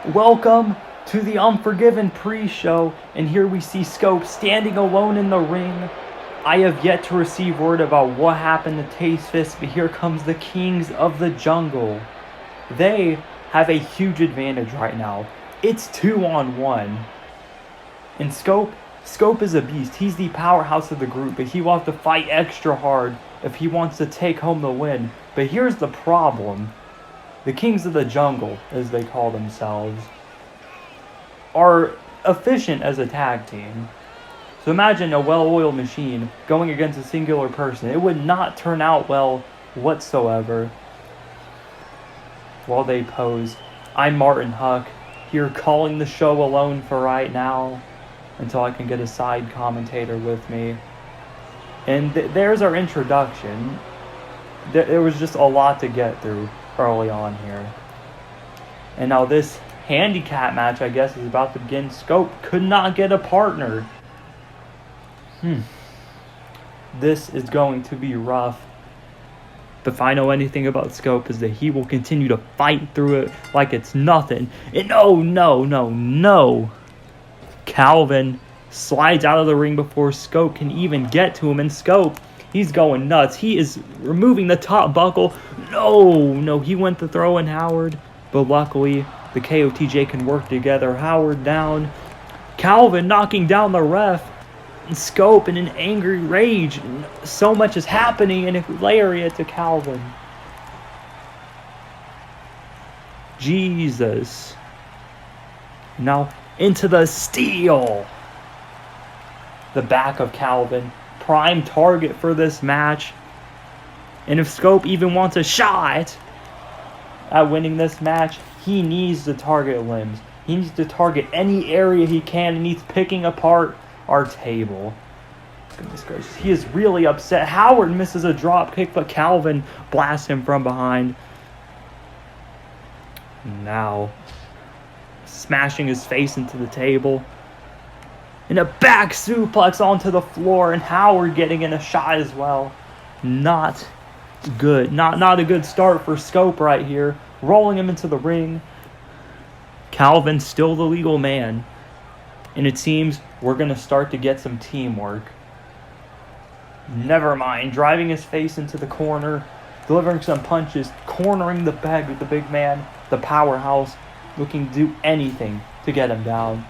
Welcome to the Unforgiven Pre-Show, and here we see Scope standing alone in the ring. I have yet to receive word about what happened to Taste Fist, but here comes the Kings of the Jungle. They have a huge advantage right now. It's 2-on-1. And Scope is a beast. He's the powerhouse of the group, but he will have to fight extra hard if he wants to take home the win. But here's the problem. The Kings of the Jungle, as they call themselves, are efficient as a tag team. So imagine a well-oiled machine going against a singular person. It would not turn out well whatsoever. While they pose, I'm Martin Huck, here calling the show alone for right now, until I can get a side commentator with me. And there's our introduction. There was just a lot to get through early on here. And now this handicap match, I guess, is about to begin. Scope could not get a partner. This is going to be rough. But if I know anything about Scope, is that he will continue to fight through it like it's nothing. And no. Calvin slides out of the ring before Scope can even get to him. And Scope, he's going nuts. He is removing the top buckle. No, he went to throw in Howard. But luckily, the KOTJ can work together. Howard down. Calvin knocking down the ref. And Scope in an angry rage. So much is happening, and a lariat to Calvin. Jesus. Now into the steel. The back of Calvin. Prime target for this match. And if Scope even wants a shot at winning this match, he needs to target limbs. He needs to target any area he can, and he's picking apart our table. Goodness gracious. He is really upset. Howard misses a drop kick, but Calvin blasts him from behind. Now, smashing his face into the table. And a back suplex onto the floor, and Howard getting in a shot as well. Not good. Not a good start for Scope right here. Rolling him into the ring. Calvin's still the legal man. And it seems we're going to start to get some teamwork. Never mind. Driving his face into the corner. Delivering some punches. Cornering the big man. The powerhouse. Looking to do anything to get him down.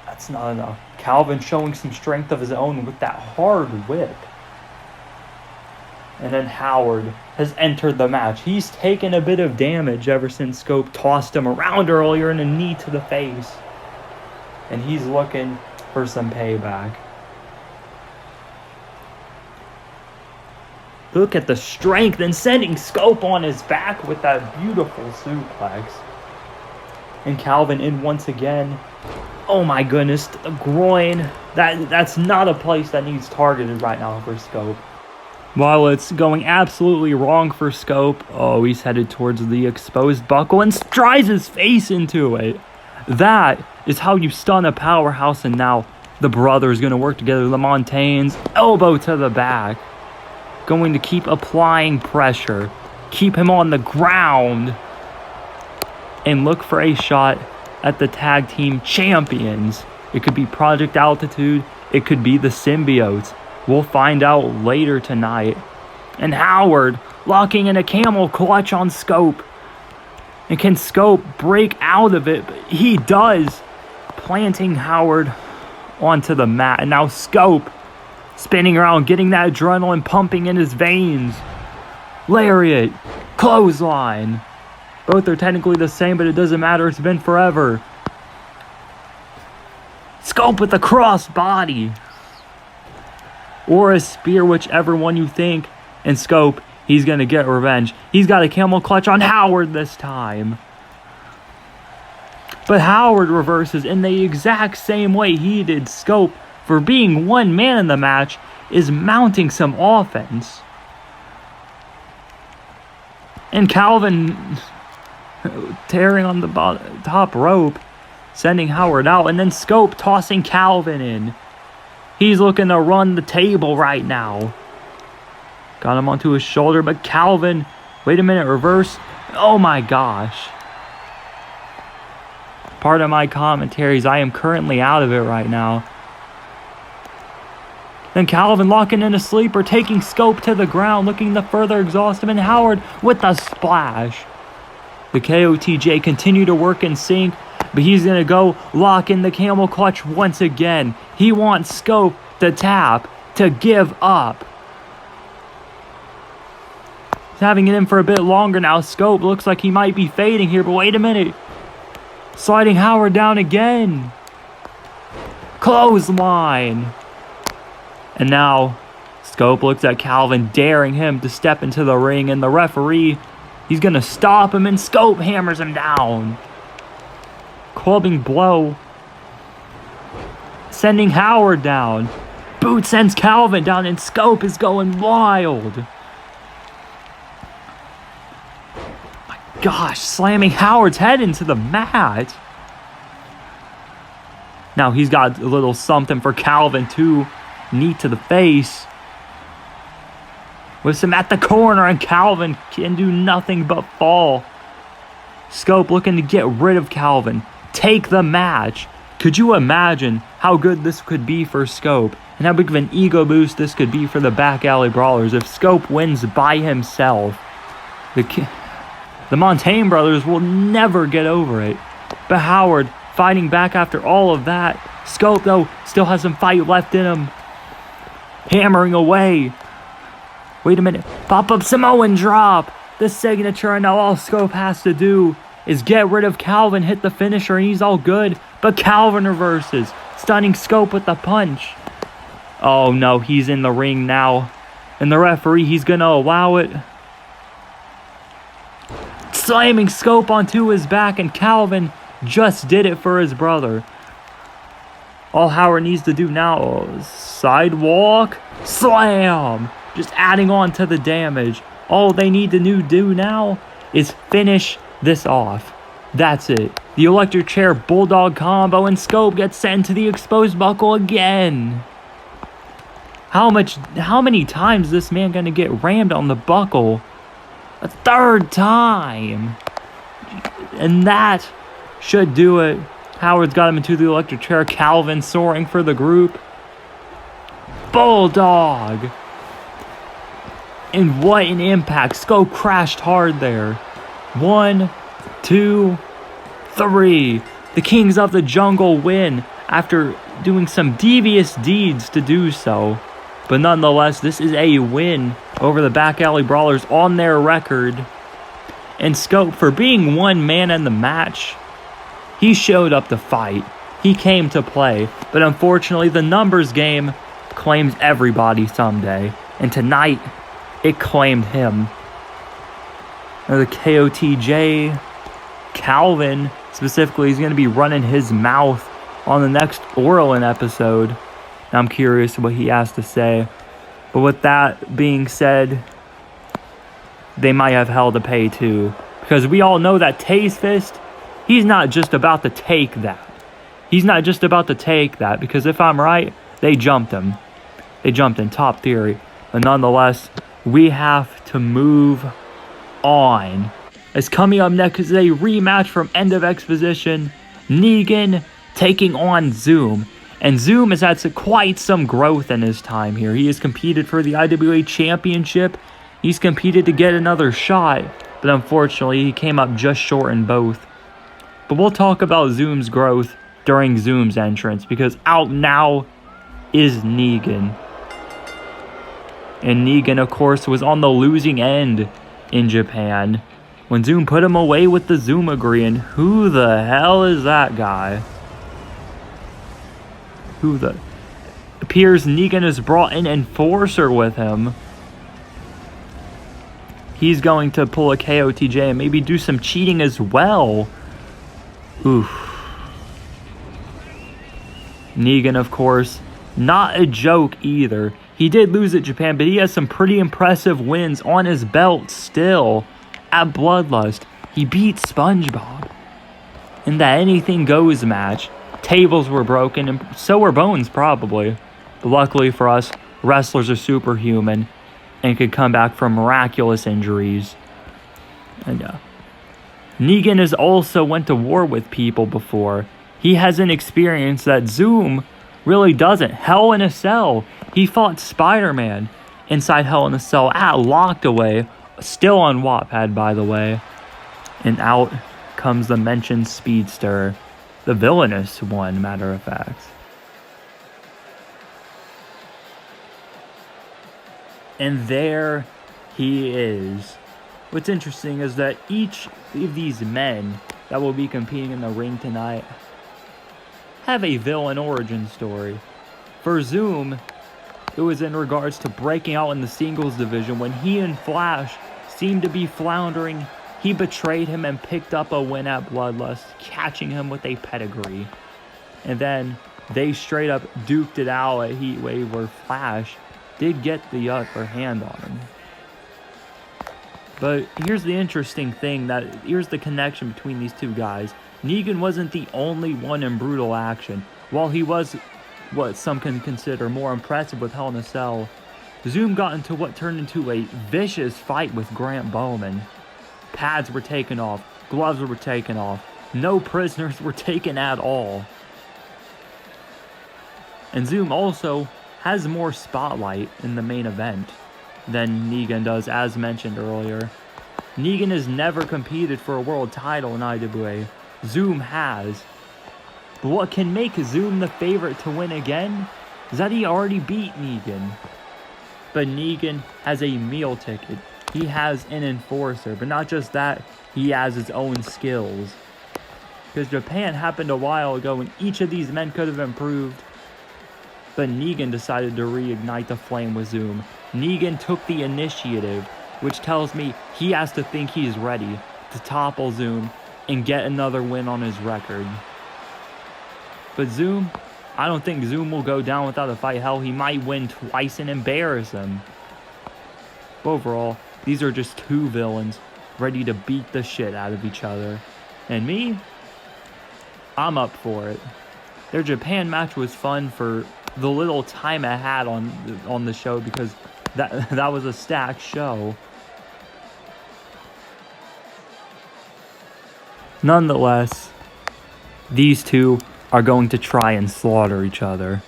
That's not enough. Calvin showing some strength of his own with that hard whip. And then Howard has entered the match. He's taken a bit of damage ever since Scope tossed him around earlier in a knee to the face. And he's looking for some payback. Look at the strength, and sending Scope on his back with that beautiful suplex. And Calvin in once again. Oh my goodness, the groin. That's not a place that needs targeted right now for Scope. While it's going absolutely wrong for Scope, he's headed towards the exposed buckle and drives his face into it. That is how you stun a powerhouse, and now the brothers going to work together. The Montaignes, elbow to the back. Going to keep applying pressure. Keep him on the ground. And look for a shot at the tag team champions. It could be Project Altitude. It could be the Symbiotes. We'll find out later tonight. And Howard locking in a camel clutch on Scope. And can Scope break out of it? But he does. Planting Howard onto the mat. And now Scope spinning around, getting that adrenaline pumping in his veins. Lariat. Clothesline. Both are technically the same, but it doesn't matter. It's been forever. Scope with the cross body. Or a spear, whichever one you think. And Scope, he's going to get revenge. He's got a camel clutch on Howard this time. But Howard reverses in the exact same way he did. Scope, for being one man in the match, is mounting some offense. And Calvin tearing on the top rope, sending Howard out. And then Scope tossing Calvin in. He's looking to run the table right now. Got him onto his shoulder, but Calvin, wait a minute, reverse. Oh my gosh. part of my commentaries. I am currently out of it right now. Then Calvin locking in a sleeper, taking Scope to the ground, looking to further exhaust him, and Howard with a splash. The KOTJ continue to work in sync, but he's going to go lock in the camel clutch once again. He wants Scope to tap, to give up. He's having it in for a bit longer now. Scope looks like he might be fading here, but wait a minute. Sliding Howard down again. Clothesline. And now Scope looks at Calvin, daring him to step into the ring, and the referee, he's going to stop him, and Scope hammers him down. Clubbing blow. Sending Howard down. Boot sends Calvin down, and Scope is going wild. My gosh, slamming Howard's head into the mat. Now he's got a little something for Calvin too. Knee to the face. With him at the corner, and Calvin can do nothing but fall. Scope looking to get rid of Calvin. Take the match. Could you imagine how good this could be for Scope? And how big of an ego boost this could be for the Back Alley Brawlers if Scope wins by himself. The Montaigne brothers will never get over it. But Howard fighting back after all of that. Scope, though, still has some fight left in him. Hammering away. Wait a minute. Pop-up Samoan drop. The signature, and now all Scope has to do is get rid of Calvin, hit the finisher, and he's all good. But Calvin reverses, stunning Scope with the punch. Oh no, he's in the ring now. And the referee, he's going to allow it. Slamming Scope onto his back, and Calvin just did it for his brother. All Howard needs to do now is sidewalk slam. Just adding on to the damage. All they need to do now is finish this off. That's it. The electric chair bulldog combo, and Scope gets sent to the exposed buckle again. How many times is this man gonna get rammed on the buckle? A third time. And that should do it. Howard's got him into the electric chair. Calvin soaring for the group. Bulldog. And what an impact. Scope crashed hard there. 1, 2, 3. The Kings of the Jungle win after doing some devious deeds to do so. But nonetheless, this is a win over the Back Alley Brawlers on their record. And Scope, for being one man in the match, he showed up to fight. He came to play. But unfortunately, the numbers game claims everybody someday. And tonight, it claimed him. Now the KOTJ, Calvin, specifically, is going to be running his mouth on the next Aurulent episode. I'm curious what he has to say. But with that being said, they might have hell to pay too. Because we all know that Taze Fist, he's not just about to take that. He's not just about to take that. Because if I'm right, they jumped him. They jumped in Top Theory. But nonetheless, we have to move on. As coming up next is a rematch from End of Exposition. Negan taking on Zoom. And Zoom has had quite some growth in his time here. He has competed for the IWA Championship. He's competed to get another shot. But unfortunately, he came up just short in both. But we'll talk about Zoom's growth during Zoom's entrance. Because out now is Negan. And Negan, of course, was on the losing end in Japan when Zoom put him away with the Zoom agree. And who the hell is that guy? Appears Negan has brought an enforcer with him. He's going to pull a KOTJ and maybe do some cheating as well. Oof. Negan, of course, not a joke either. He did lose at Japan, but he has some pretty impressive wins on his belt still. At Bloodlust, he beat SpongeBob in that anything goes match. Tables were broken, and so were bones probably. But luckily for us, wrestlers are superhuman and could come back from miraculous injuries. And Negan has also went to war with people before. He has an experience that Zoom really doesn't. Hell in a Cell. He fought Spider-Man inside Hell in a Cell at Locked Away. Still on Wattpad, by the way. And out comes the mentioned Speedster. The villainous one, matter of fact. And there he is. What's interesting is that each of these men that will be competing in the ring tonight have a villain origin story. For Zoom, it was in regards to breaking out in the singles division. When he and Flash seemed to be floundering, he betrayed him and picked up a win at Bloodlust, catching him with a pedigree. And then they straight up duked it out at Heatwave, where Flash did get the upper hand on him. But here's the interesting thing, here's the connection between these two guys. Negan wasn't the only one in brutal action. While he was what some can consider more impressive with Hell in a Cell, Zoom got into what turned into a vicious fight with Grant Bowman. Pads were taken off, gloves were taken off, no prisoners were taken at all. And Zoom also has more spotlight in the main event than Negan does, as mentioned earlier. Negan has never competed for a world title in IWA. Zoom has. But what can make Zoom the favorite to win again is that he already beat Negan. But Negan has a meal ticket. He has an enforcer. But not just that, he has his own skills. Because Japan happened a while ago and each of these men could have improved. But Negan decided to reignite the flame with Zoom. Negan took the initiative, which tells me he has to think he's ready to topple Zoom and get another win on his record. But Zoom, I don't think Zoom will go down without a fight. Hell, he might win twice and embarrass him. But overall, these are just two villains ready to beat the shit out of each other. And me, I'm up for it. Their Japan match was fun for the little time I had on the show, because that was a stacked show. Nonetheless, these two are going to try and slaughter each other.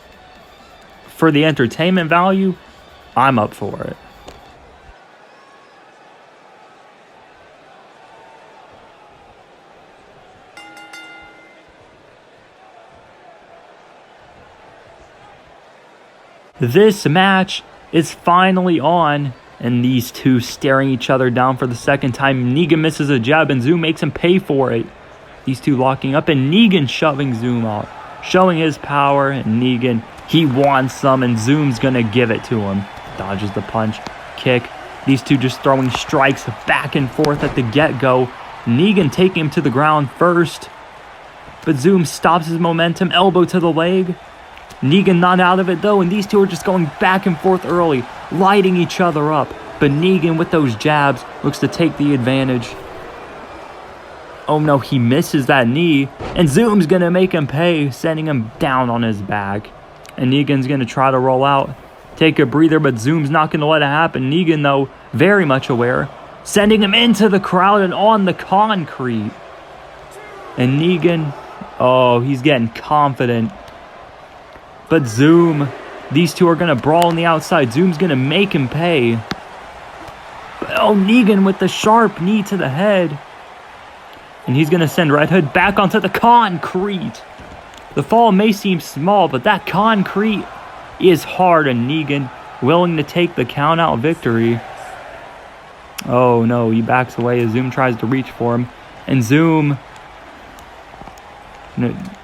For the entertainment value, I'm up for it. This match is finally on, and these two staring each other down for the second time. Negan misses a jab and Zoom makes him pay for it. These two locking up and Negan shoving Zoom out, showing his power. And Negan, he wants some, and Zoom's gonna give it to him. Dodges the punch, kick. These two just throwing strikes back and forth at the get-go. Negan taking him to the ground first, but Zoom stops his momentum, elbow to the leg. Negan not out of it though, and these two are just going back and forth early, lighting each other up. But Negan with those jabs looks to take the advantage. Oh no, he misses that knee, and Zoom's gonna make him pay, sending him down on his back. And Negan's gonna try to roll out, take a breather, but Zoom's not gonna let it happen. Negan though, very much aware, sending him into the crowd and on the concrete. And Negan, oh, he's getting confident. But Zoom, these two are going to brawl on the outside. Zoom's going to make him pay. But, oh, Negan with the sharp knee to the head. And he's going to send Red Hood back onto the concrete. The fall may seem small, but that concrete is hard. And Negan willing to take the count-out victory. Oh, no, he backs away as Zoom tries to reach for him. And Zoom,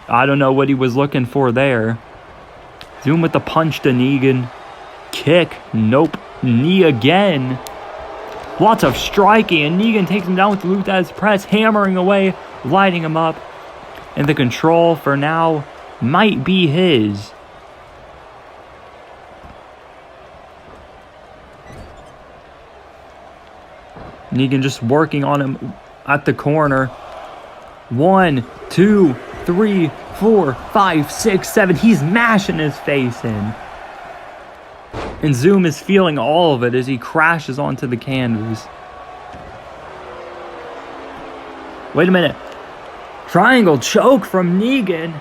I don't know what he was looking for there. Zoom with the punch to Negan. Kick. Nope. Knee again. Lots of striking, and Negan takes him down with the Luthez press, hammering away, lighting him up. And the control for now might be his. Negan just working on him at the corner. 1, 2, 3, 4, 5, 6, 7. He's mashing his face in. And Zoom is feeling all of it as he crashes onto the canvas. Wait a minute. Triangle choke from Negan.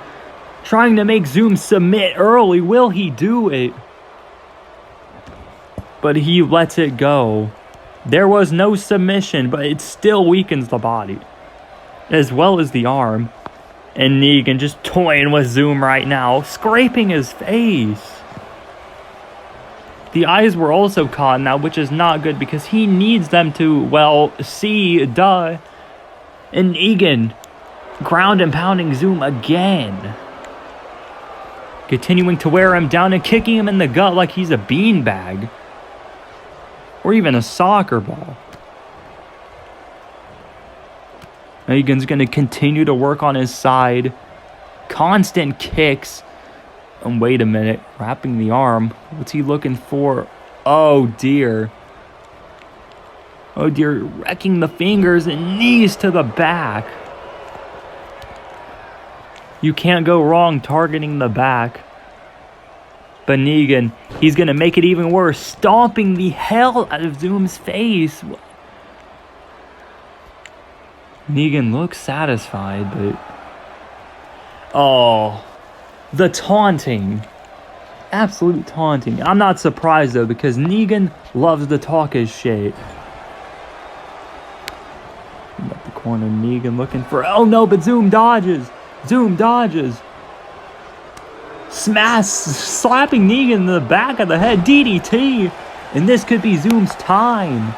Trying to make Zoom submit early. Will he do it? But he lets it go. There was no submission, but it still weakens the body, as well as the arm. And Negan just toying with Zoom right now, scraping his face. The eyes were also caught now, which is not good because he needs them to, well, see, duh. And Negan ground and pounding Zoom again. Continuing to wear him down and kicking him in the gut like he's a beanbag. Or even a soccer ball. Negan's going to continue to work on his side. Constant kicks. And wait a minute. Wrapping the arm. What's he looking for? Oh, dear. Oh, dear. Wrecking the fingers and knees to the back. You can't go wrong targeting the back. But Negan, he's going to make it even worse. Stomping the hell out of Zoom's face. Negan looks satisfied, but... Oh, the taunting. Absolute taunting. I'm not surprised, though, because Negan loves to talk his shit. At the corner, Negan looking for... Oh, no, but Zoom dodges. Zoom dodges. Slapping Negan in the back of the head. DDT. And this could be Zoom's time.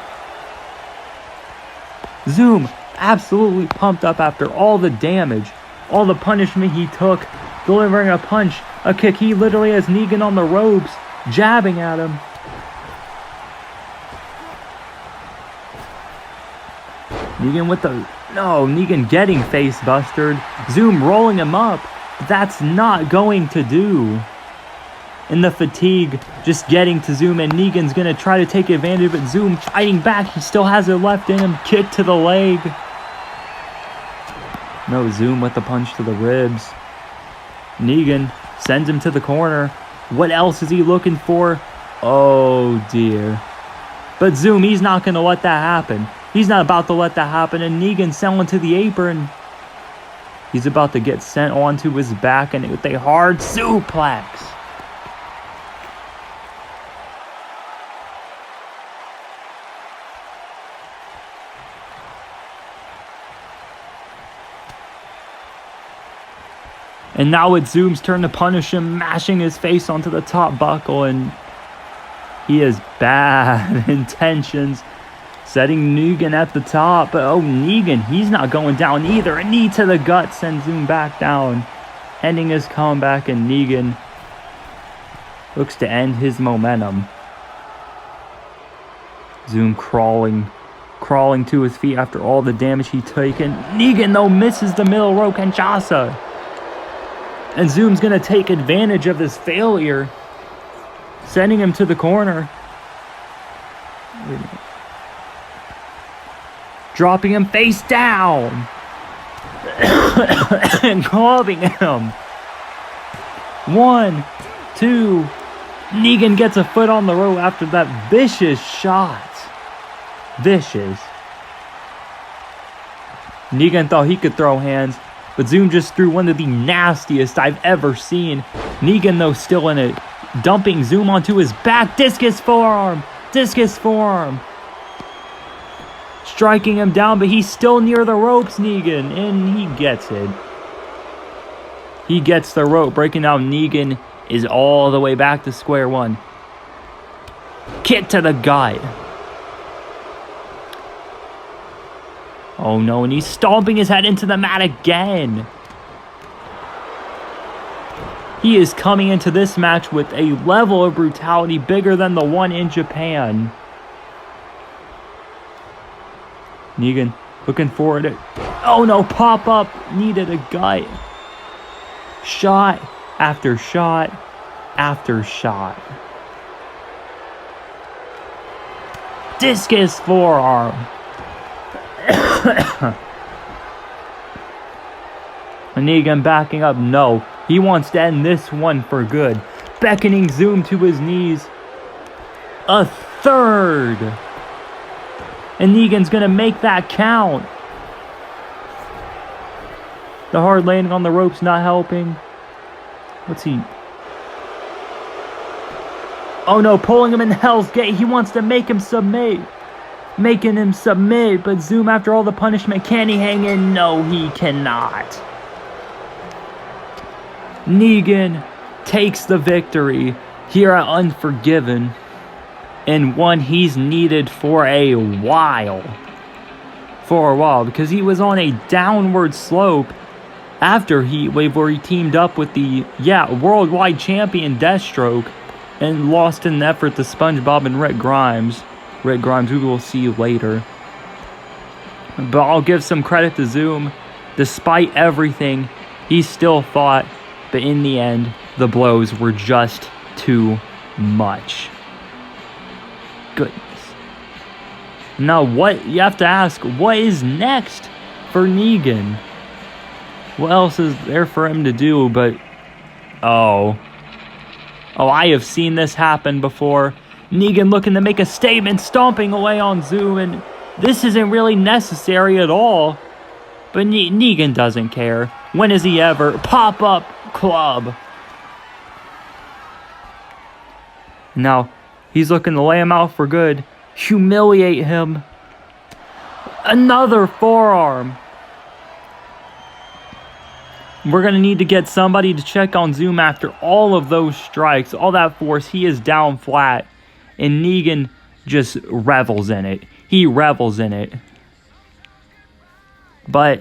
Zoom absolutely pumped up after all the damage. All the punishment he took. Delivering a punch. A kick. He literally has Negan on the ropes. Jabbing at him. Negan with the... No, Negan getting face bustered. Zoom rolling him up. That's not going to do. And the fatigue just getting to Zoom, and Negan's going to try to take advantage, but Zoom fighting back. He still has it left in him. Kick to the leg. No, Zoom with the punch to the ribs. Negan sends him to the corner. What else is he looking for? Oh, dear. But Zoom, he's not going to let that happen. He's not about to let that happen, and Negan selling to the apron. He's about to get sent onto his back and with a hard suplex. And now it's Zoom's turn to punish him, mashing his face onto the top buckle, and he has bad intentions. Setting Negan at the top, but oh, Negan, he's not going down either. A knee to the gut sends Zoom back down, ending his comeback, and Negan looks to end his momentum. Zoom crawling to his feet after all the damage he's taken. Negan, though, misses the middle rope Kinshasa. And Zoom's going to take advantage of this failure, sending him to the corner. Wait a minute. Dropping him face down. And clubbing him. 1, 2. Negan gets a foot on the rope after that vicious shot. Vicious. Negan thought he could throw hands, but Zoom just threw one of the nastiest I've ever seen. Negan, though, still in it. Dumping Zoom onto his back. Discus forearm. Discus forearm. Striking him down, but he's still near the ropes, Negan, and he gets it. He gets the rope, breaking down. Negan is all the way back to square one. Kick to the gut. Oh no, and he's stomping his head into the mat again. He is coming into this match with a level of brutality bigger than the one in Japan. Negan looking forward to... Oh no, pop up. Needed a gut. Shot after shot after shot. Discus forearm. Negan backing up. No, he wants to end this one for good. Beckoning Zoom to his knees. A third. And Negan's going to make that count. The hard landing on the ropes not helping. What's he... Oh no, pulling him in Hell's Gate. He wants to make him submit. Making him submit, but Zoom, after all the punishment, can he hang in? No, he cannot. Negan takes the victory here at Unforgiven, and one he's needed for a while. Because he was on a downward slope after Heatwave, where he teamed up with the worldwide champion Deathstroke and lost in an effort to SpongeBob and Rick Grimes. Rick Grimes, we will see later. But I'll give some credit to Zoom. Despite everything, he still fought. But in the end, the blows were just too much. Goodness. Now, what you have to ask, what is next for Negan? What else is there for him to do? But, oh, I have seen this happen before. Negan looking to make a statement, stomping away on Zoom, and this isn't really necessary at all. But Negan doesn't care. When has he ever? Pop-up club. Now, he's looking to lay him out for good. Humiliate him. Another forearm. We're going to need to get somebody to check on Zoom after all of those strikes. All that force. He is down flat. And Negan just revels in it. He revels in it. But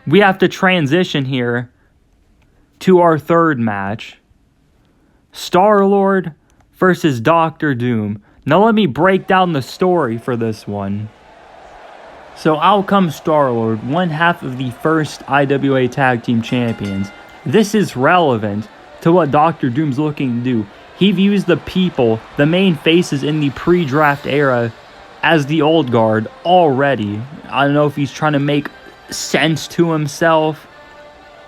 we have to transition here to our third match. Star-Lord versus Dr. Doom. Now let me break down the story for this one. So out comes Star-Lord, one half of the first IWA Tag Team Champions. This is relevant to what Dr. Doom's looking to do. He views the people, the main faces in the pre-draft era, as the old guard already. I don't know if he's trying to make sense to himself,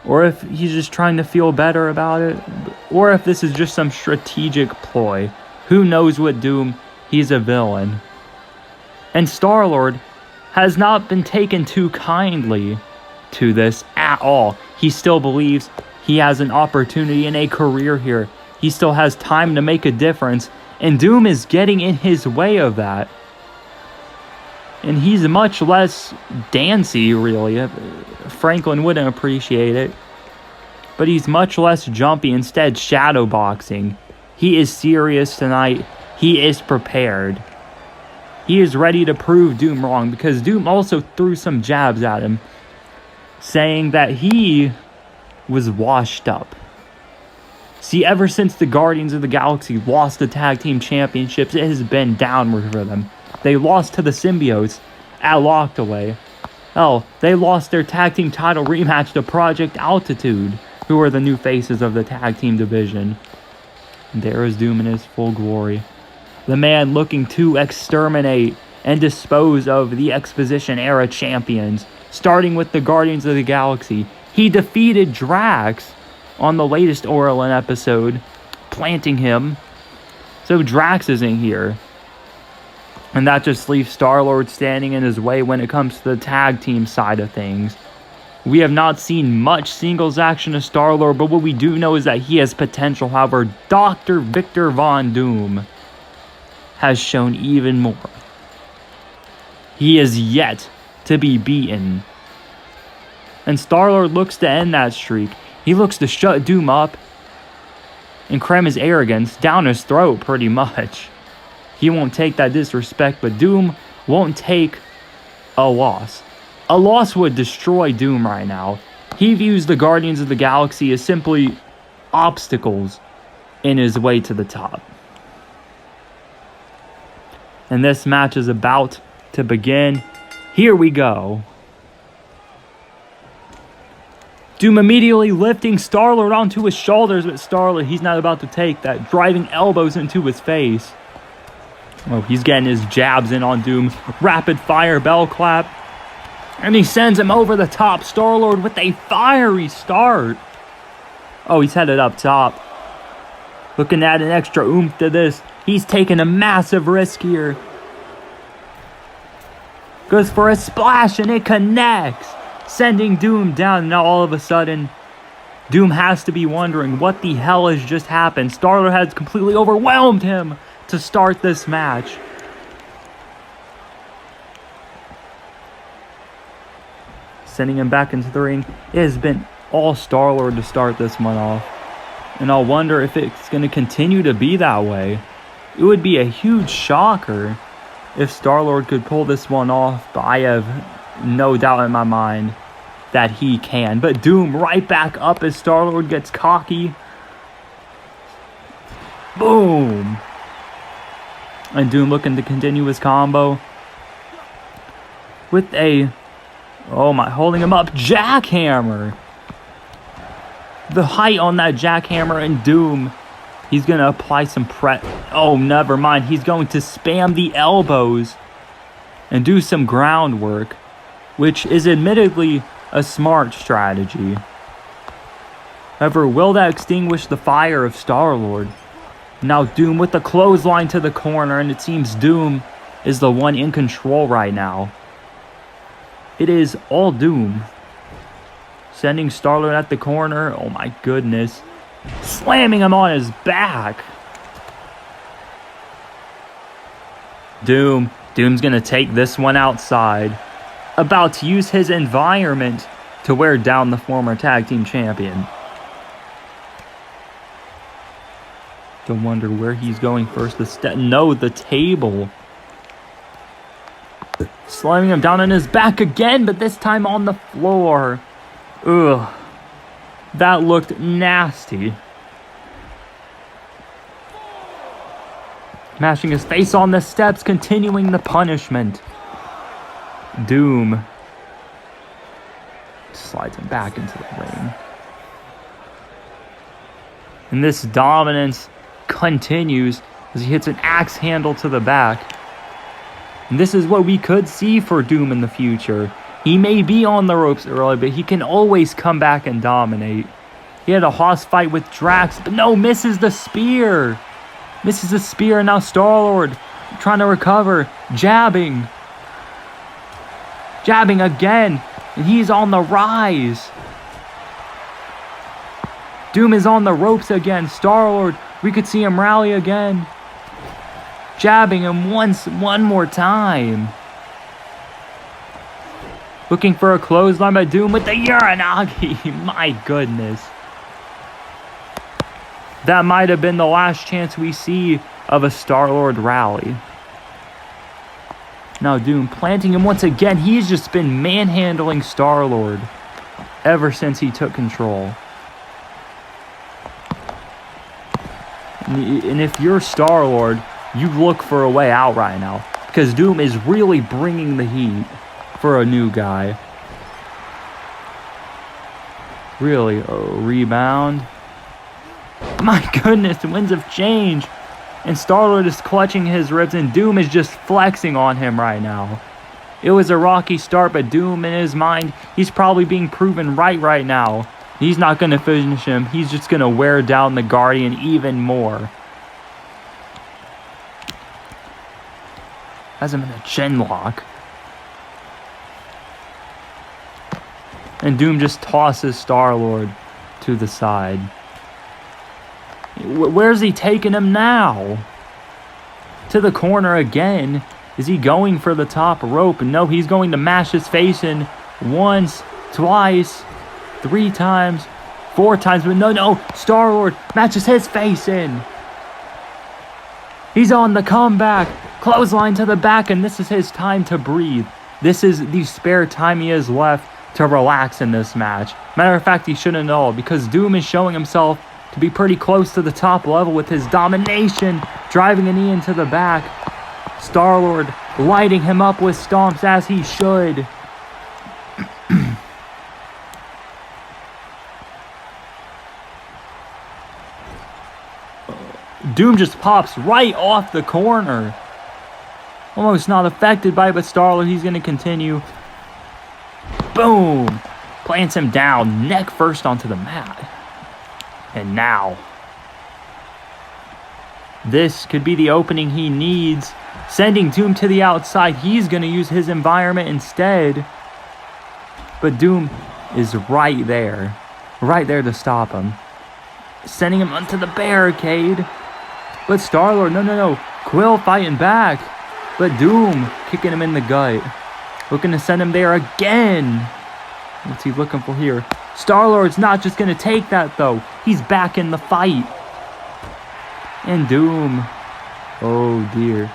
or if he's just trying to feel better about it, or if this is just some strategic ploy. Who knows with Doom? He's a villain. And Star-Lord has not been taken too kindly to this at all. He still believes he has an opportunity and a career here. He still has time to make a difference, and Doom is getting in his way of that. And he's much less dancy, really. Franklin wouldn't appreciate it. But he's much less jumpy, instead shadow boxing. He is serious tonight. He is prepared. He is ready to prove Doom wrong, because Doom also threw some jabs at him, saying that he was washed up. See, ever since the Guardians of the Galaxy lost the Tag Team Championships, it has been downward for them. They lost to the Symbiotes at Locked Away. Hell, they lost their Tag Team title rematch to Project Altitude, who are the new faces of the Tag Team division. And there is Doom in his full glory. The man looking to exterminate and dispose of the Exposition-era champions, starting with the Guardians of the Galaxy. He defeated Drax on the latest Aurulent episode, planting him. So Drax isn't here. And that just leaves Star-Lord standing in his way when it comes to the tag team side of things. We have not seen much singles action of Star-Lord, but what we do know is that he has potential. However, Dr. Victor Von Doom has shown even more. He is yet to be beaten. And Star-Lord looks to end that streak. He looks to shut Doom up and cram his arrogance down his throat pretty much. He won't take that disrespect, but Doom won't take a loss. A loss would destroy Doom right now. He views the Guardians of the Galaxy as simply obstacles in his way to the top. And this match is about to begin. Here we go. Doom immediately lifting Star-Lord onto his shoulders, but Star-Lord, he's not about to take that. Driving elbows into his face. Oh, he's getting his jabs in on Doom. Rapid fire bell clap. And he sends him over the top. Star-Lord with a fiery start. Oh, he's headed up top. Looking at an extra oomph to this. He's taking a massive risk here. Goes for a splash and it connects. sending Doom down. And now all of a sudden, Doom has to be wondering what the hell has just happened. Star-Lord has completely overwhelmed him to start this match. Sending him back into the ring. It has been all Star-Lord to start this one off. And I'll wonder if it's going to continue to be that way. It would be a huge shocker if Star-Lord could pull this one off, but I have no doubt in my mind that he can. But Doom right back up as Star-Lord gets cocky. Boom! And Doom looking to continue his combo with a, oh my, holding him up, jackhammer. The height on that jackhammer, and Doom, he's going to apply some oh, never mind. He's going to spam the elbows and do some groundwork, which is admittedly a smart strategy. However, will that extinguish the fire of Star-Lord? Now Doom with the clothesline to the corner, and it seems Doom is the one in control right now. It is all Doom. Sending Star-Lord at the corner. Oh my goodness. Slamming him on his back. Doom's gonna take this one outside. About to use his environment to wear down the former tag team champion. Don't wonder where he's going first. The table. Slamming him down on his back again, but this time on the floor. Ugh. That looked nasty. Mashing his face on the steps, continuing the punishment. Doom slides him back into the ring. And this dominance continues as he hits an axe handle to the back. And this is what we could see for Doom in the future. He may be on the ropes early, but he can always come back and dominate. He had a hoss fight with Drax, but no, misses the spear. Misses the spear, and now Star-Lord trying to recover. Jabbing. Jabbing again, and he's on the rise. Doom is on the ropes again. Star-Lord, we could see him rally again. Jabbing him one more time. Looking for a clothesline by Doom with the Uranagi. My goodness. That might have been the last chance we see of a Star-Lord rally. Now Doom planting him once again. He's just been manhandling Star-Lord ever since he took control. And if you're Star-Lord, you look for a way out right now. Because Doom is really bringing the heat for a new guy. Really, a rebound. My goodness, the winds of change. And Star-Lord is clutching his ribs, and Doom is just flexing on him right now. It was a rocky start, but Doom, in his mind, he's probably being proven right now. He's not going to finish him. He's just going to wear down the Guardian even more. Has him in a chin lock. And Doom just tosses Star-Lord to the side. Where's he taking him now? To the corner again. Is he going for the top rope? No, he's going to mash his face in once, twice, 3 times, 4 times. But no, Star-Lord matches his face in. He's on the comeback. Clothesline to the back, and this is his time to breathe. This is the spare time he has left to relax in this match. Matter of fact, he shouldn't at all, because Doom is showing himself to be pretty close to the top level with his domination, driving a knee into the back. Star-Lord lighting him up with stomps as he should. Doom just pops right off the corner. Almost not affected by it, but Star-Lord, he's going to continue. Boom! Plants him down, neck first onto the mat. And now, this could be the opening he needs. Sending Doom to the outside. He's going to use his environment instead. But Doom is right there to stop him. Sending him onto the barricade. But Star-Lord, no. Quill fighting back. But Doom kicking him in the gut. Looking to send him there again. What's he looking for here? Star-Lord's not just going to take that, though. He's back in the fight. And Doom. Oh, dear.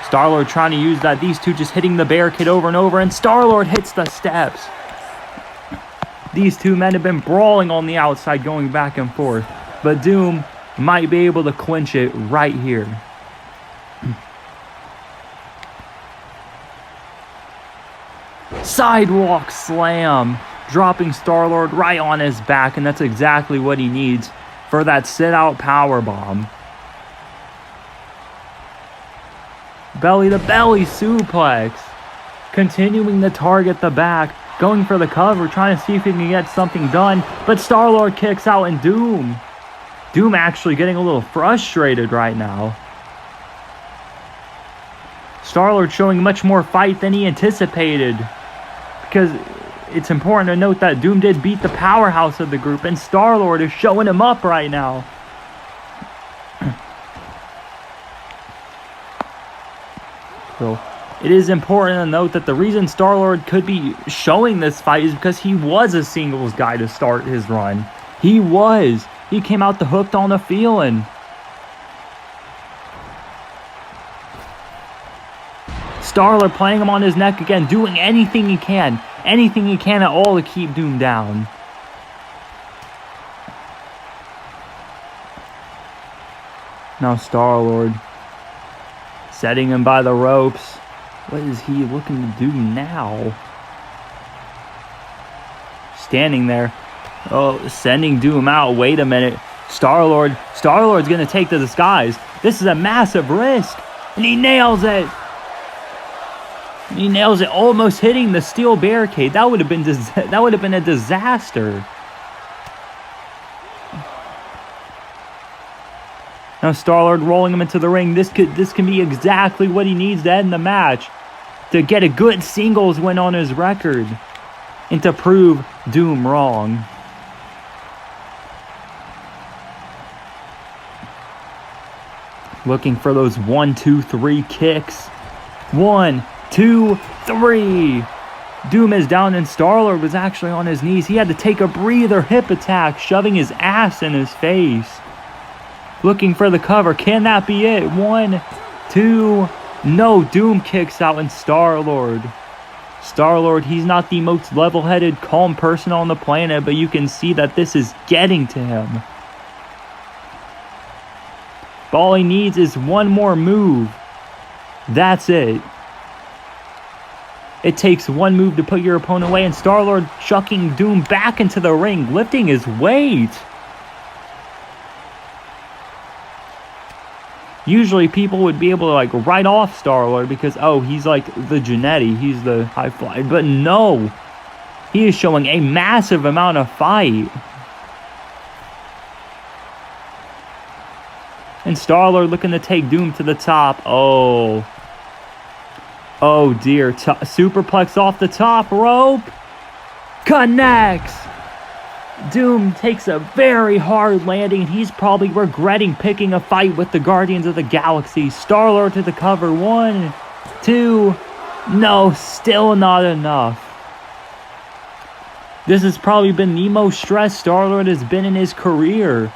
Star-Lord trying to use that. These two just hitting the barricade over and over. And Star-Lord hits the steps. These two men have been brawling on the outside, going back and forth. But Doom might be able to clinch it right here. Sidewalk slam. Dropping Star-Lord right on his back. And that's exactly what he needs for that sit-out powerbomb. Belly-to-belly suplex. Continuing to target the back. Going for the cover. Trying to see if he can get something done. But Star-Lord kicks out and Doom. Doom actually getting a little frustrated right now. Star-Lord showing much more fight than he anticipated. Because it's important to note that Doom did beat the powerhouse of the group. And Star-Lord is showing him up right now. So it is important to note that the reason Star-Lord could be showing this fight is because he was a singles guy to start his run. He was. He came out the hooked on a feeling. Star-Lord playing him on his neck again, doing anything he can. Anything he can at all to keep Doom down. Now Star-Lord setting him by the ropes. What is he looking to do now? Standing there. Oh, sending Doom out. Wait a minute. Star-Lord's going to take the disguise. This is a massive risk. And he nails it. He nails it, almost hitting the steel barricade. That would have been a disaster. Now Star-Lord rolling him into the ring. This can be exactly what he needs to end the match. To get a good singles win on his record. And to prove Doom wrong. Looking for those 1, 2, 3 kicks. 1, 2, 3. Doom is down and Star-Lord was actually on his knees. He had to take a breather hip attack, shoving his ass in his face. Looking for the cover. Can that be it? 1, 2. No, Doom kicks out and Star-Lord. Star-Lord, he's not the most level-headed, calm person on the planet, but you can see that this is getting to him. But all he needs is one more move. That's it. It takes one move to put your opponent away, and Star-Lord chucking Doom back into the ring, lifting his weight. Usually people would be able to write off Star-Lord because, oh, he's like the Genetti, he's the high flyer. But no, he is showing a massive amount of fight. And Star-Lord looking to take Doom to the top. Oh dear. Superplex off the top rope. Connects. Doom takes a very hard landing. He's probably regretting picking a fight with the Guardians of the Galaxy. Star-Lord to the cover. 1, 2. No, still not enough. This has probably been the most stressed Star-Lord has been in his career.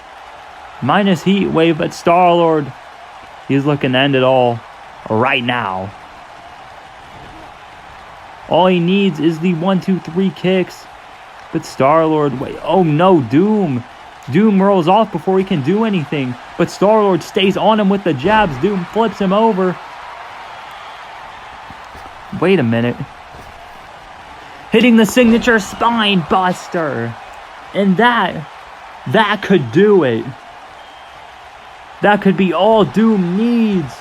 Minus Heat Wave, but Star-Lord, he's looking to end it all right now. All he needs is the 1, 2, 3 kicks. But Star-Lord, wait. Oh no, Doom. Doom rolls off before he can do anything. But Star-Lord stays on him with the jabs. Doom flips him over. Wait a minute. Hitting the signature spine buster. And that could do it. That could be all Doom needs.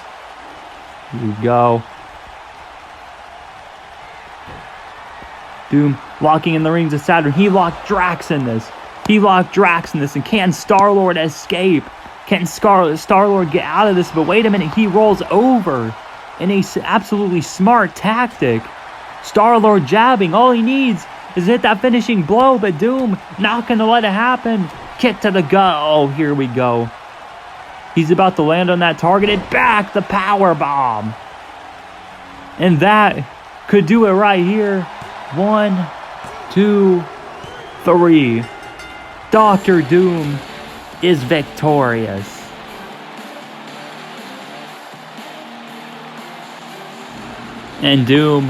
Here we go. Doom locking in the rings of Saturn. He locked Drax in this. And can Star-Lord escape? Can Star-Lord get out of this? But wait a minute. He rolls over in a absolutely smart tactic. Star-Lord jabbing. All he needs Is it that finishing blow? But Doom not going to let it happen. Kick to the gut. Oh, here we go. He's about to land on that targeted back. The power bomb. And that could do it right here. 1, 2, 3. Dr. Doom is victorious. And Doom,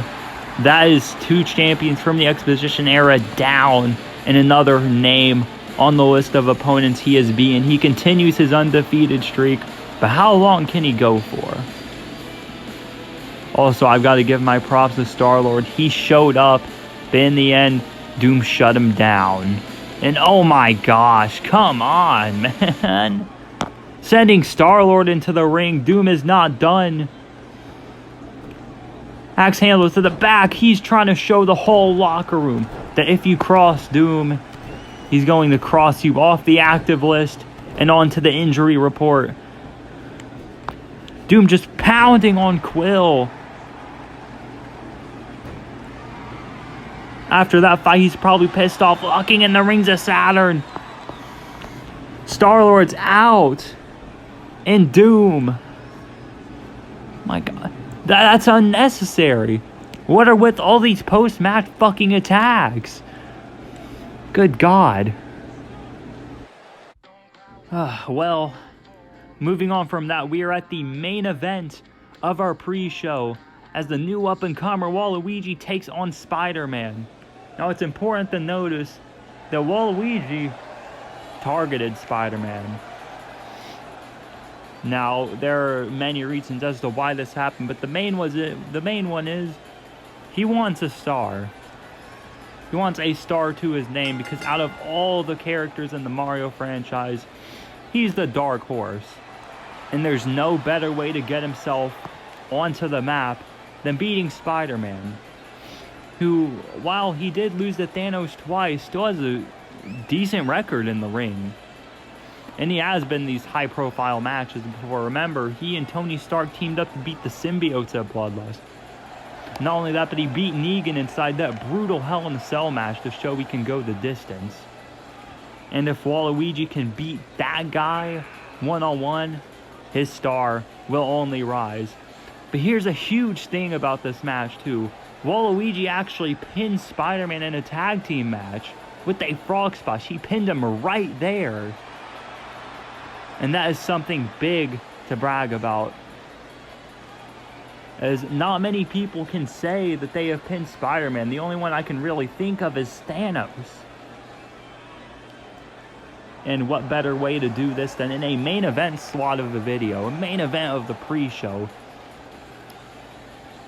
that is 2 champions from the Exposition era down, and another name on the list of opponents he has beaten. He continues his undefeated streak, but how long can he go for? Also, I've got to give my props to Star-Lord. He showed up, but in the end, Doom shut him down. And oh my gosh, come on, man. Sending Star-Lord into the ring. Doom is not done. Axe handler to the back. He's trying to show the whole locker room that if you cross Doom, he's going to cross you off the active list and onto the injury report. Doom just pounding on Quill. After that fight, he's probably pissed off, locking in the rings of Saturn. Star-Lord's out. And Doom. My God. That's unnecessary. What are with all these post-match fucking attacks? Good God. Well, moving on from that, we are at the main event of our pre-show as the new up-and-comer Waluigi takes on Spider-Man. Now, it's important to notice that Waluigi targeted Spider-Man. Now, there are many reasons as to why this happened, but the main one is he wants a star. He wants a star to his name because out of all the characters in the Mario franchise, he's the dark horse. And there's no better way to get himself onto the map than beating Spider-Man, who, while he did lose to Thanos twice, still has a decent record in the ring. And he has been in these high-profile matches before. Remember, he and Tony Stark teamed up to beat the symbiotes at Bloodlust. Not only that, but he beat Negan inside that brutal Hell in a Cell match to show he can go the distance. And if Waluigi can beat that guy one-on-one, his star will only rise. But here's a huge thing about this match, too. Waluigi actually pinned Spider-Man in a tag team match with a frog splash. He pinned him right there. And that is something big to brag about, as not many people can say that they have pinned Spider-Man. The only one I can really think of is Thanos. And what better way to do this than in a main event slot of the video, a main event of the pre-show.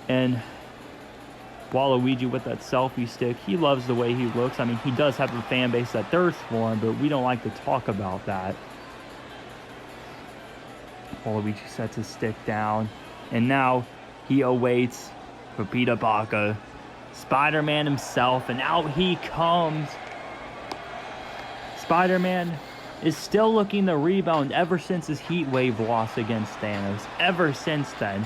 And Waluigi with that selfie stick, he loves the way he looks. I mean, he does have a fan base that thirsts for him, but we don't like to talk about that. Waluigi sets his stick down, and now he awaits for Peter Parker, Spider-Man himself, and out he comes. Spider-Man is still looking to rebound ever since his Heat Wave loss against Thanos. Ever since then.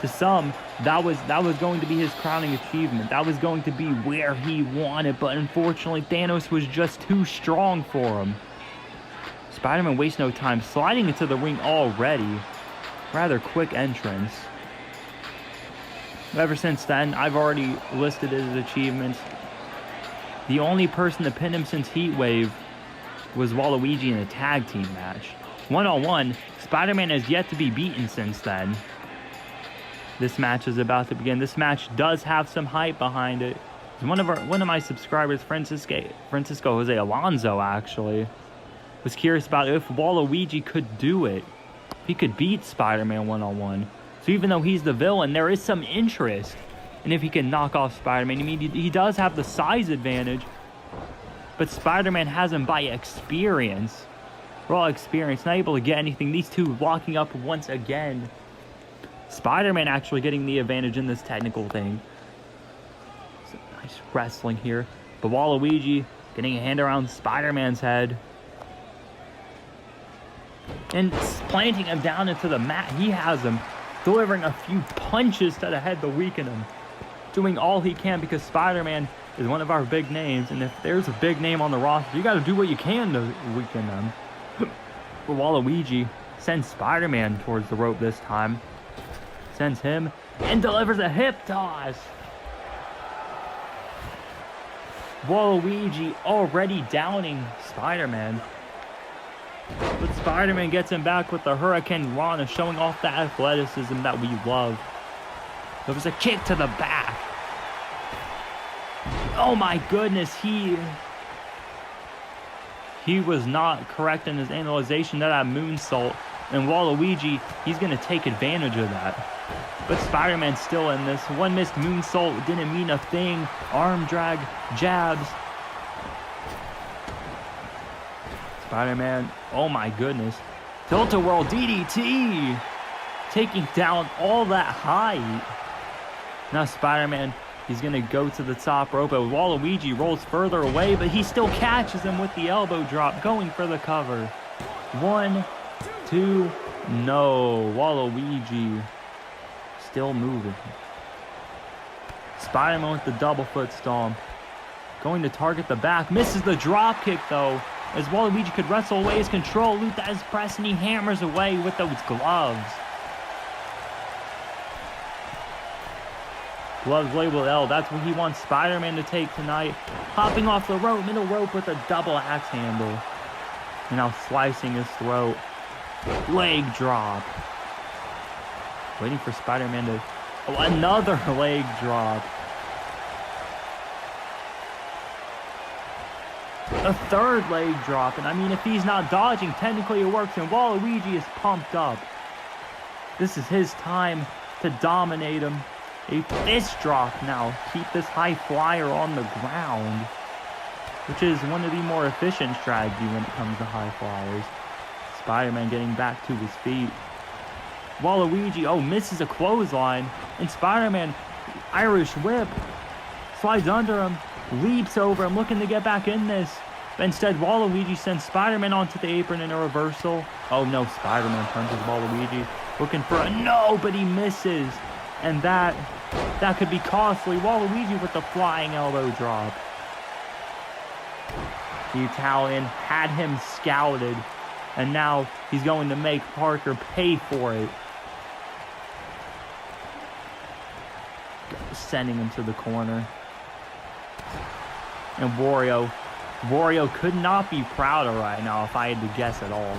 To some, that was going to be his crowning achievement. That was going to be where he wanted, but unfortunately Thanos was just too strong for him. Spider-Man wastes no time, sliding into the ring already. Rather quick entrance. Ever since then, I've already listed his achievements. The only person to pin him since Heatwave was Waluigi in a tag team match. One-on-one, Spider-Man has yet to be beaten since then. This match is about to begin. This match does have some hype behind it. One of my subscribers, Francisco Jose Alonso, actually, was curious about if Waluigi could do it. If he could beat Spider-Man one-on-one. So even though he's the villain, there is some interest in if he can knock off Spider-Man. I mean, he does have the size advantage, but Spider-Man has him by experience. Raw experience, not able to get anything. These two locking up once again. Spider-Man actually getting the advantage in this technical thing. Some nice wrestling here. But Waluigi getting a hand around Spider-Man's head. And planting him down into the mat. He has him, delivering a few punches to the head to weaken him. doing all he can because Spider-Man is one of our big names, and if there's a big name on the roster, you got to do what you can to weaken them. But Waluigi sends Spider-Man towards the rope this time. Sends him and delivers a hip toss. Waluigi already downing Spider-Man. But Spider-Man gets him back with the Hurricane Rana, showing off the athleticism that we love. There was a kick to the back. Oh my goodness, he was not correct in his analyzation of that moonsault. And Waluigi, he's going to take advantage of that. But Spider-Man's still in this. One missed moonsault didn't mean a thing. Arm drag, jabs. Spider-Man, oh my goodness. Tilt-a-whirl DDT. Taking down all that height. Now Spider-Man, he's going to go to the top rope. But Waluigi rolls further away, but he still catches him with the elbow drop, going for the cover. 1, 2, no. Waluigi still moving. Spider-Man with the double foot stomp. Going to target the back. Misses the drop kick though. As Waluigi could wrestle away his control. Luthez press and he hammers away with those gloves. Gloves labeled L. That's what he wants Spider-Man to take tonight. Hopping off the rope. Middle rope with a double axe handle. And now slicing his throat. Leg drop. Waiting for Spider-Man to... Oh, another leg drop. A third leg drop. And I mean, if he's not dodging, technically it works. And Waluigi is pumped up. This is his time to dominate him. A fist drop now. Keep this high flyer on the ground. Which is one of the more efficient strategies when it comes to high flyers. Spider-Man getting back to his feet. Waluigi, oh, misses a clothesline. And Spider-Man, Irish whip. Slides under him. Leaps over him, looking to get back in this. But instead, Waluigi sends Spider-Man onto the apron in a reversal. Oh no, Spider-Man punches Waluigi. Looking for a no, but he misses. And that could be costly. Waluigi with the flying elbow drop. The Italian had him scouted. And now he's going to make Parker pay for it. Sending him to the corner. And Wario could not be prouder right now if I had to guess at all.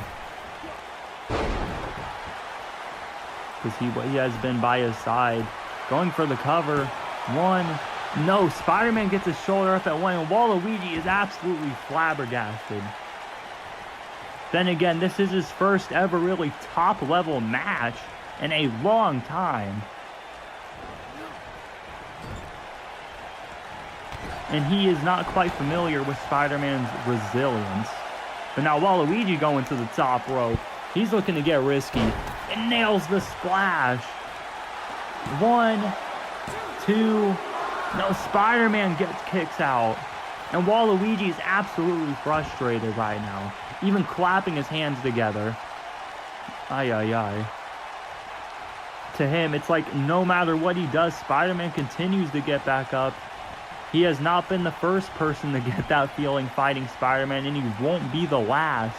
Because he has been by his side. Going for the cover. 1. No, Spider-Man gets his shoulder up at 1. And Waluigi is absolutely flabbergasted. Then again, this is his first ever really top-level match in a long time. And he is not quite familiar with Spider-Man's resilience. But now Waluigi going to the top rope. He's looking to get risky. And nails the splash. 1, 2. No, Spider-Man kicks out. And Waluigi is absolutely frustrated right now. Even clapping his hands together. Ay, ay, ay. To him, it's like no matter what he does, Spider-Man continues to get back up. He has not been the first person to get that feeling fighting Spider-Man, and he won't be the last.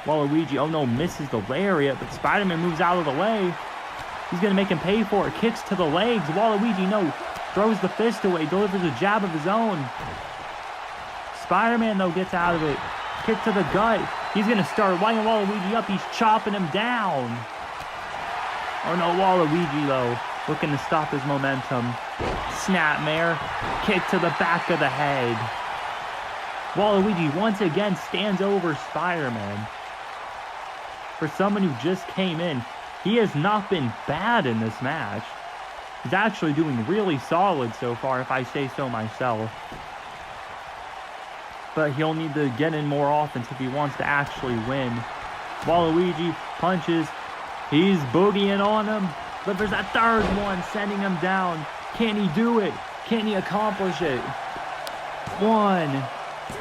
Waluigi, oh no, misses the lariat, but Spider-Man moves out of the way. He's going to make him pay for it. Kicks to the legs. Waluigi, no, throws the fist away, delivers a jab of his own. Spider-Man, though, gets out of it. Kick to the gut. He's going to start lighting Waluigi up. He's chopping him down. Oh no, Waluigi, though, looking to stop his momentum. Snapmare. Kick to the back of the head. Waluigi once again stands over Spider-Man. For someone who just came in, he has not been bad in this match. He's actually doing really solid so far, if I say so myself. But he'll need to get in more offense if he wants to actually win. Waluigi punches. He's boogieing on him. Delivers that third one, sending him down. Can he do it? Can he accomplish it? 1,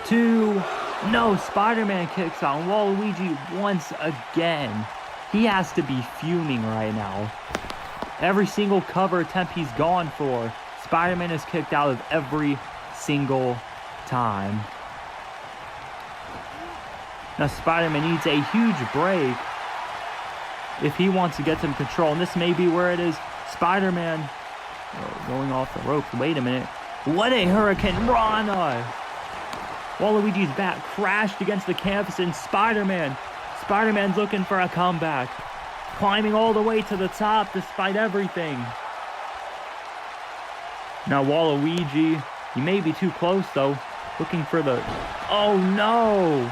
2. No, Spider-Man kicks out. And Waluigi once again. He has to be fuming right now. Every single cover attempt he's gone for, Spider-Man is kicked out of every single time. Now Spider-Man needs a huge break if he wants to get some control. And this may be where it is. Spider-Man going off the ropes. Wait a minute. What a Hurricane Rana! Waluigi's back crashed against the canvas, and Spider-Man's looking for a comeback. Climbing all the way to the top despite everything. Now Waluigi, he may be too close though. Looking for the... Oh no!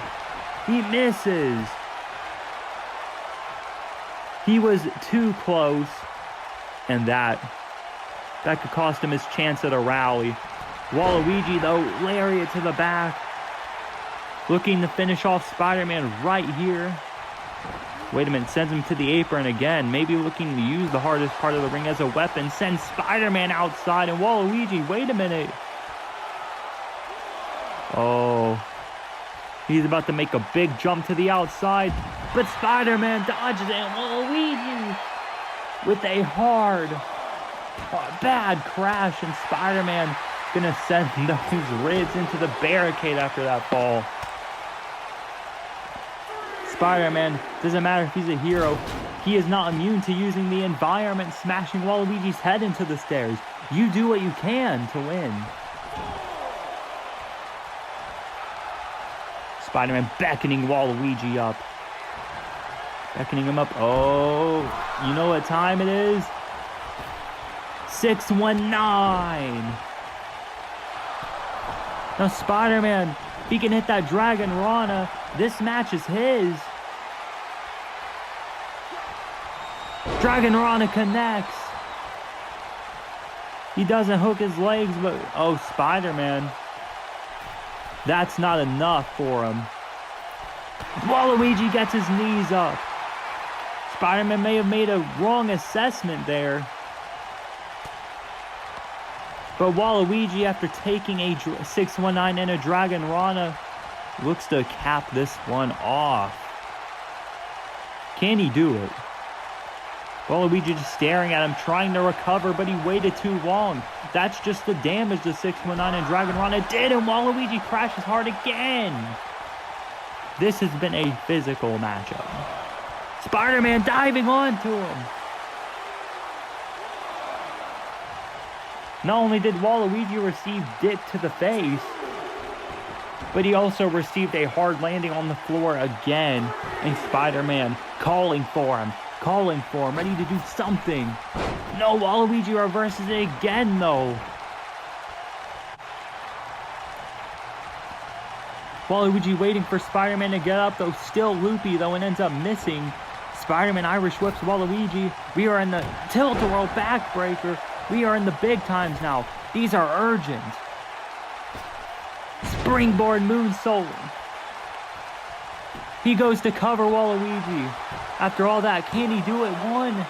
He misses. He was too close. And that could cost him his chance at a rally. Waluigi though, lariat to the back. Looking to finish off Spider-Man right here. Wait a minute, sends him to the apron again. Maybe looking to use the hardest part of the ring as a weapon. Sends Spider-Man outside, and Waluigi, wait a minute. Oh. He's about to make a big jump to the outside. But Spider-Man dodges it, and Waluigi with a bad crash. And Spider-Man gonna send those ribs into the barricade after that fall. Spider-Man, doesn't matter if he's a hero, he is not immune to using the environment, smashing Waluigi's head into the stairs. You do what you can to win. Spider-Man beckoning Waluigi up. Beckoning him up. Oh, you know what time it is? 619. Now Spider-Man, he can hit that Dragon Rana. This match is his. Dragon Rana connects. He doesn't hook his legs, but... Oh, Spider-Man. That's not enough for him. Waluigi gets his knees up. Spider-Man may have made a wrong assessment there. But Waluigi, after taking a 619 and a Dragon Rana, looks to cap this one off. Can he do it? Waluigi just staring at him, trying to recover, but he waited too long. That's just the damage the 619 and Dragon Rana did, and Waluigi crashes hard again. This has been a physical matchup. Spider-Man diving onto him. Not only did Waluigi receive dip to the face, but he also received a hard landing on the floor again. And Spider-Man calling for him, ready to do something. No, Waluigi reverses it again, though. Waluigi waiting for Spider-Man to get up, though still loopy, though, and ends up missing. Spider-Man Irish whips Waluigi. We are in the tilt-a-whirl backbreaker. We are in the big times now. These are urgent. Springboard moonsault. He goes to cover Waluigi. After all that, can he do it? 1,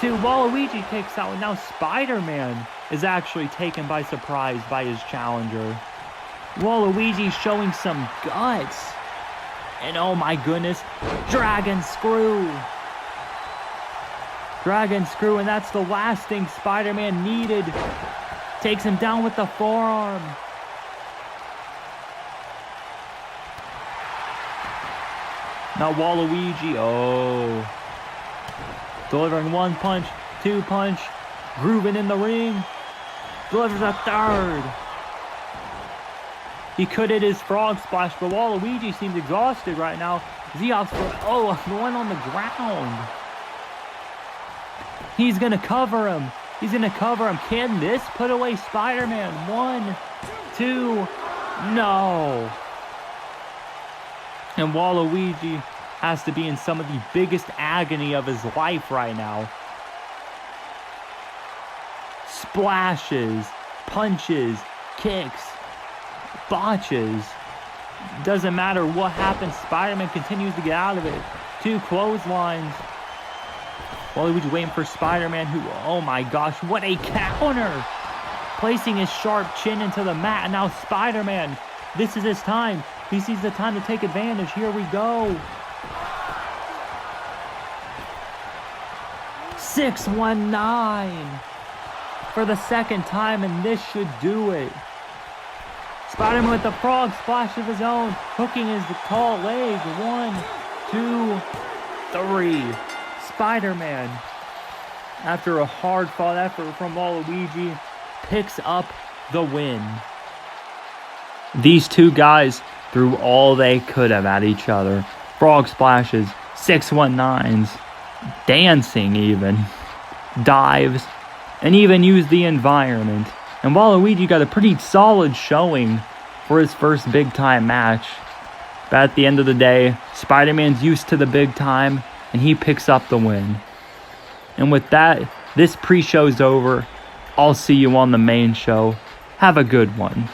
2. Waluigi kicks out. And now Spider-Man is actually taken by surprise by his challenger. Waluigi showing some guts. And oh my goodness, Dragon Screw. Dragon Screw, and that's the last thing Spider-Man needed. Takes him down with the forearm. Now Waluigi, delivering 1 punch, 2 punch, grooving in the ring, delivers a 3rd. He could hit his frog splash, but Waluigi seems exhausted right now. Zeox, the one on the ground. He's gonna cover him. Can this put away Spider-Man? 1, 2, no. And Waluigi has to be in some of the biggest agony of his life right now. Splashes, punches, kicks, botches. Doesn't matter what happens, Spider-Man continues to get out of it. 2 clotheslines. Waluigi waiting for Spider-Man, who, oh my gosh, what a counter! Placing his sharp chin into the mat, and now Spider-Man, this is his time. He sees the time to take advantage. Here we go. 619 for the second time, and this should do it. Spider-Man with the frog splash of his own, hooking his tall leg. 1, 2, 3. Spider-Man, after a hard-fought effort from Waluigi, picks up the win. These two guys threw all they could have at each other. Frog splashes, 619s, dancing even, dives, and even used the environment. And Waluigi got a pretty solid showing for his first big-time match. But at the end of the day, Spider-Man's used to the big time, and he picks up the win. And with that, this pre-show's over. I'll see you on the main show. Have a good one.